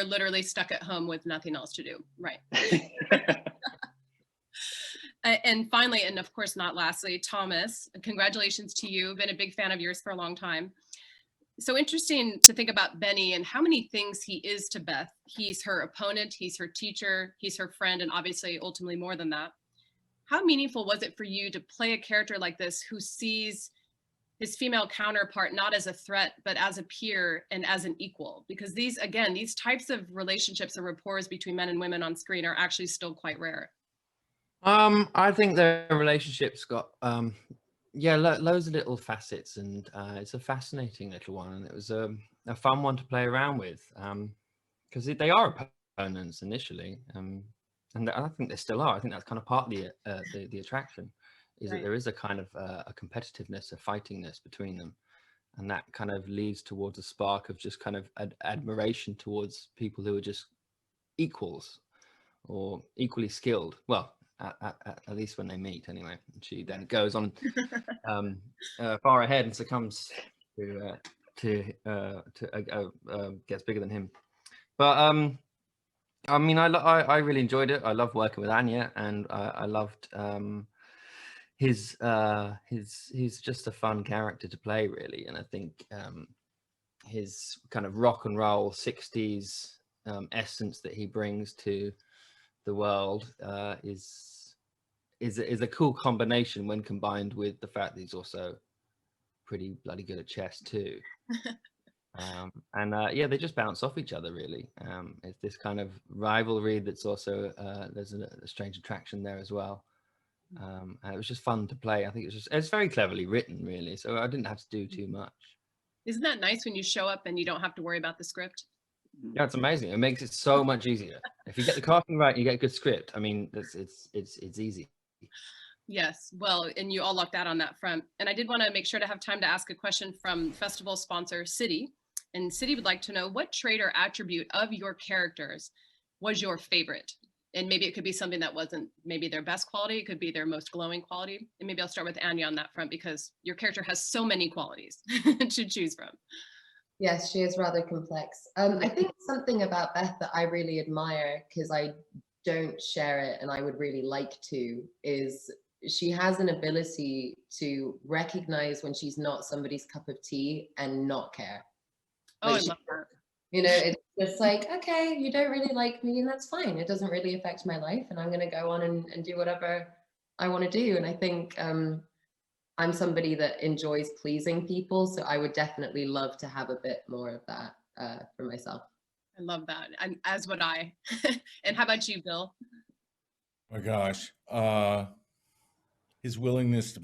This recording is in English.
were literally stuck at home with nothing else to do. Right. And finally, and of course not lastly, Thomas, congratulations to you. Been a big fan of yours for a long time. So interesting to think about Benny and how many things he is to Beth. He's her opponent, he's her teacher, he's her friend, and obviously ultimately more than that. How meaningful was it for you to play a character like this who sees his female counterpart not as a threat, but as a peer and as an equal? Because these, again, these types of relationships and rapports between men and women on screen are actually still quite rare. I think their relationship's got yeah, loads of little facets, and it's a fascinating little one, and it was a fun one to play around with, because they are opponents initially, and I think they still are. I think that's kind of partly the attraction, is that there is a kind of a competitiveness, a fightingness between them, and that kind of leads towards a spark of just kind of admiration towards people who are just equals or equally skilled. Well, at least when they meet, anyway. She then goes on far ahead and succumbs to gets bigger than him. But I mean, I really enjoyed it. I loved working with Anya, and I loved he's just a fun character to play, really. And I think his kind of rock and roll 60s essence that he brings to the world is a cool combination when combined with the fact that he's also pretty bloody good at chess too. Yeah, they just bounce off each other, really. It's this kind of rivalry that's also there's a strange attraction there as well. And it was just fun to play. I think it's very cleverly written, really, so I didn't have to do too much. Isn't that nice when you show up and you don't have to worry about the script? Yeah, it's amazing. It makes it so much easier. If you get the casting right, you get a good script. I mean, it's easy. Yes, well, and you all lucked out on that front. And I did want to make sure to have time to ask a question from festival sponsor Citi. And Citi would like to know, what trait or attribute of your characters was your favorite? And maybe it could be something that wasn't maybe their best quality. It could be their most glowing quality. And maybe I'll start with Anya on that front, because your character has so many qualities to choose from. Yes, she is rather complex. I think something about Beth that I really admire, because I don't share it and I would really like to, is she has an ability to recognize when she's not somebody's cup of tea and not care. Oh, Like, I love that. You know, it's just like, okay, you don't really like me, and that's fine. It doesn't really affect my life, and I'm going to go on and do whatever I want to do. And I think I'm somebody that enjoys pleasing people, so I would definitely love to have a bit more of that for myself. I love that, and as would I. And how about you, Bill? Oh my gosh, his willingness to be